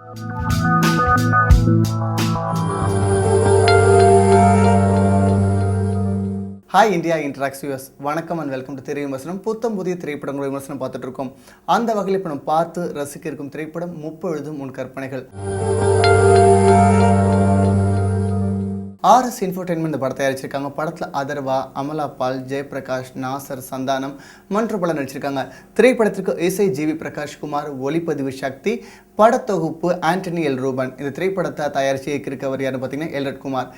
Hi India இன்ட்ராக்ஸ் US வணக்கம் and welcome to திரை விமர்சனம். புத்தம் புதிய திரைப்படங்கள் விமர்சனம் பார்த்துட்டு இருக்கோம். அந்த வகையில் இப்போ நம்ம பார்த்து ரசிக்க இருக்கும் திரைப்படம் முப்பொழுதும் உன் கற்பனைகள். RS Infotainment இந்த படத்தை தயாரிச்சிருக்காங்க. படத்தில் அதர்வா, அமலா பால், ஜெயபிரகாஷ், நாசர், சந்தானம் மற்றும் பல நடிச்சிருக்காங்க. திரைப்படத்திற்கு இசை ஜிவி பிரகாஷ் குமார், ஒளிப்பதிவு சக்தி, படத்தொகுப்பு ஆண்டனி எல் ரூபன். இந்த திரைப்படத்தை தயாரித்து இயக்கியிருக்கவர் யாருன்னு பார்த்தீங்கன்னா எல்ரட் குமார்.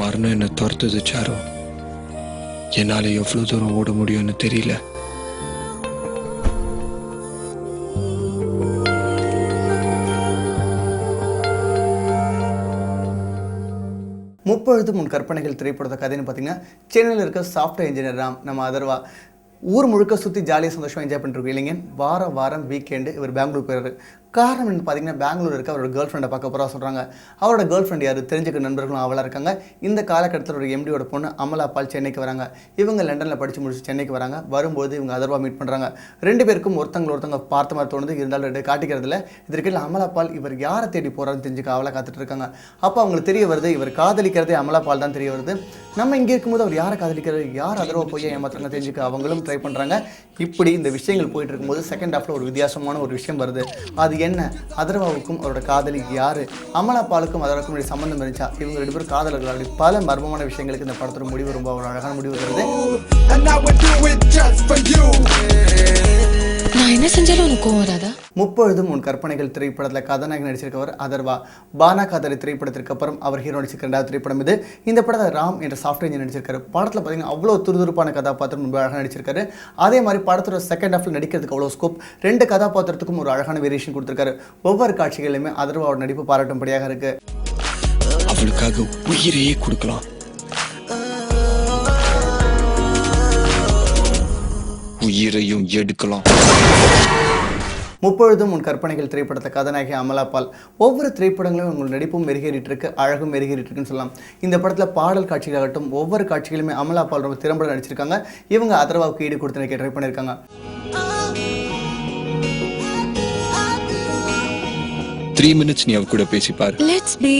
மரணம் என்ன துரத்துது சாரோ. என்னால எவ்வளவு தூரம் ஓட முடியும்னு தெரியல. முப்பொழுதும் உன் கற்பனைகள் திரைப்படத்தை கதைன்னு பார்த்தீங்கன்னா சென்னையில் இருக்க சாஃப்ட்வேர் இன்ஜினியர் ராம் நம்ம அதர்வா ஊர் முழுக்க சுற்றி ஜாலியாக சந்தோஷமாக என்ஜாய் பண்ணிருக்கோம் இல்லைங்க. வாரம் வீக்கெண்டு இவர் பெங்களூர் போயிடுறாரு. காரணம் என்ன பார்த்தீங்கன்னா பெங்களூர் இருக்க அவரோட கேர்ள் ஃப்ரெண்டை பார்க்க போகிறா சொல்கிறாங்க. அவரோட கேர்ள் ஃப்ரெண்ட் யார் தெரிஞ்சுக்க நண்பர்களும் அவளாக இருக்காங்க. இந்த காலகட்டத்தில் ஒரு எம்டியோட பொண்ணு அமலா பால் சென்னைக்கு வராங்க. இவங்க லண்டனில் படித்து முடிச்சு சென்னைக்கு வராங்க. வரும்போது இவங்க அதர்வா மீட் பண்ணுறாங்க. ரெண்டு பேருக்கும் ஒருத்தங்க பார்த்த மாதிரி தோணுது. இருந்தாலும் ரெண்டு காட்டிக்கிறதுல இதற்கில் அமலா பால் இவர் யாரை தேடி போகிறான்னு தெரிஞ்சுக்க அவளை காத்துட்டு இருக்காங்க. அப்போ அவங்களுக்கு தெரிய வருது இவர் காதலிக்கிறதே அமலா பால் தான் தெரிய வருது. நம்ம இங்கே இருக்கும்போது அவர் யாரை காதலிக்கிறது, யார் அதர்வா போய் ஏமாத்துறாங்க தெரிஞ்சுக்க அவங்களும் ட்ரை பண்ணுறாங்க. இப்படி இந்த விஷயங்கள் போயிட்டு இருக்கும்போது செகண்ட் ஹாஃபில் ஒரு வித்தியாசமான ஒரு விஷயம் வருது. அது என்ன, அதர்வாவுக்கும் அவரோட காதலி யாரு, அமலா பாலுக்கும் அதற்கும் சம்பந்தம் இருந்துச்சா, இவங்க ரெண்டு பேரும் காதலர்கள், அப்படி பல மர்மமான விஷயங்களுக்கு இந்த படத்தோட முடிவு ரொம்ப ஒரு அழகான முடிவு வருது. முப்பொழுதும் உன் கற்பனைகள் திரைப்படத்தில் கதாநாயகன் நடிச்சிருக்கவர் அதர்வா. பானா காதலி திரைப்படத்திற்கு அப்புறம் அவர் ஹீரோ நடிச்சிருக்க 2வது திரைப்படம் இது. இந்த படத்தை ராம் என்ற சாஃப்ட்வேர் இன்ஜினியர் நடிச்சிருக்காரு. படத்தில் பார்த்தீங்கன்னா அவ்வளோ துருதுருப்பான கதாபாத்திரம் ரொம்ப அழகாக நடிச்சிருக்காரு. அதே மாதிரி படத்தோட செகண்ட் ஹாஃபில் நடிக்கிறதுக்கு அவ்வளோ ஸ்கோப். 2 கதாபாத்திரத்துக்கும் ஒரு அழகான வேரியேஷன் கொடுத்துருக்காரு. ஒவ்வொரு காட்சிகளிலுமே அதர்வாவோட நடிப்பு பாராட்டும்படியாக இருக்கு. அவளுக்காக உயிரையே கொடுக்கலாம், உயிரையும் எடுக்கலாம். முப்பொழுதும் உன் கற்பனைகள் திரைப்படத்தை கதாநாயகி அமலா பால். ஒவ்வொரு திரைப்படங்களும் உங்கள் நடிப்பும் மெருகேறிட்டு இருக்கு, அழகும் மெருகேறிட்டு இருக்குன்னு சொல்லலாம். இந்த படத்தில் பாடல் காட்சிகளாகட்டும் ஒவ்வொரு காட்சிகளுமே அமலா பால் ரொம்ப திறம்பட நடிச்சிருக்காங்க. இவங்க அதர்வாவுக்கு ஈடு கொடுத்து நடிக்க ட்ரை பண்ணியிருக்காங்க. 3 minutes நீ அவ கூட பேசிப்பார். Let's be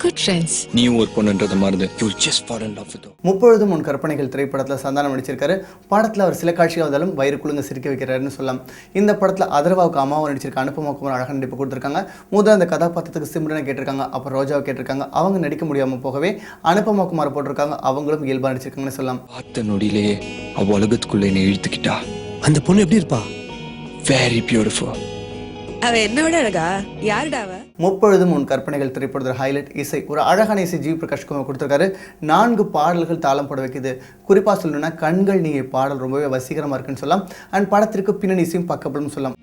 good friends. நீ ஒரு பொண்ணுன்றத மறந்து you'll just fall in love with her. முப்பொழுதும் உன் கற்பனைகள் திரைப்படத்தில் சந்தானம் நடிச்சிருக்காரு. படத்தில் அவர் சில காட்சிகள் வந்தாலும் வயிறு குழுங்க சிரிக்க வைக்கிறாருன்னு சொல்லலாம். இந்த படத்தில் அதர்வாவுக்கு அம்மாவை நடிச்சிருக்க அனுபமா குமார் அழகான நடிப்பு கொடுத்துருக்காங்க. முதல் அந்த கதாபாத்திரத்துக்கு சிம்ரனை கேட்டிருக்காங்க, அப்புறம் ரோஜாவை கேட்டிருக்காங்க. அவங்க நடிக்க முடியாமல் போகவே அனுபமா குமார் போட்டிருக்காங்க. அவங்களும் இயல்பாக நடிச்சிருக்காங்கன்னு சொல்லலாம். பார்த்த நொடியிலேயே அவ உலகத்துக்குள்ள என்னை இழுத்துக்கிட்டா. அந்த பொண்ணு எப்படி இருப்பா? Very beautiful. அவ என்னோட அழகா? யாருடா அவ? முப்பொழுதும் உன் கற்பனைகள் திரைப்படத்தோட ஹைலைட் இசை. ஒரு அழகான இசை ஜிவி பிரகாஷ் குமார் கொடுத்துருக்காரு. 4 பாடல்கள் தாளம் போட வைக்குது. குறிப்பாக சொல்லணும்னா கண்கள் நீங்க பாடல் ரொம்பவே வசீகரமாக இருக்குன்னு சொல்லலாம். அண்ட் படத்திற்கு பின்னணி இசையும் பக்கப்படும் சொல்லலாம்.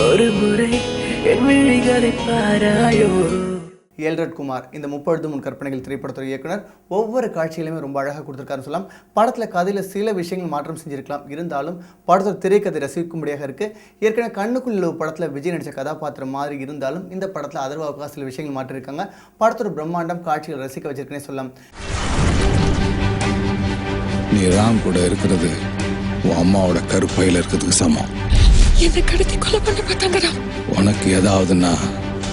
ஒரு முறை எல்ரட் குமார் இந்த முப்பொழுதும் உன் கற்பனைகள் திரைப்படத்தோட இயக்குனர். ஒவ்வொரு காட்சியிலுமே ரொம்ப அழகாக கொடுத்துருக்காருன்னு சொல்லலாம். படத்தில் கதையில் சில விஷயங்கள் மாற்றம் செஞ்சிருக்கலாம். இருந்தாலும் படத்தோட திரைக்கதை ரசிக்கும்படியாக இருக்குது. ஏற்கனவே கண்ணுக்குள் நிலவு படத்தில் விஜய் நடித்த கதாபாத்திரம் மாதிரி இருந்தாலும் இந்த படத்தில் அதர்வாவுக்காக சில விஷயங்கள் மாற்றிருக்காங்க. படத்தோட பிரம்மாண்டம் காட்சிகள் ரசிக்க வச்சிருக்கேன்னு சொல்லலாம். நீ ராம் கூட இருக்கிறது உன் அம்மாவோட கருப்பையில் இருக்கிறதுக்கு சமம். என்னை கடத்தி கொலை பண்ண பார்த்தாங்கடா. உனக்கு ஏதாவதுன்னா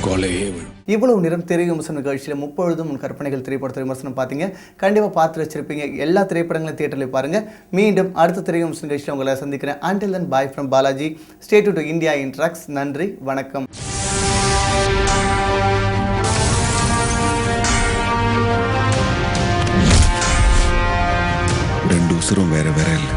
கொலையே விழும். இவ்வளவு நேரம் திரை விமர்சன நிகழ்ச்சியில் முப்பொழுதும் உன் கற்பனைகள் திரைப்படத்தை விமர்சனம் பார்த்தீங்க. கண்டிப்பாக பார்த்து வச்சிருப்பீங்க. எல்லா திரைப்படங்களும் தியேட்டரில் பாருங்கள். மீண்டும் அடுத்த திரை விமர்சன நிகழ்ச்சியில் உங்களை சந்திக்கிறேன். Until then, bye from Balaji. Stay tuned to India Interacts. நன்றி, வணக்கம். ரெண்டு உசுரும் வேற வேற இல்லை.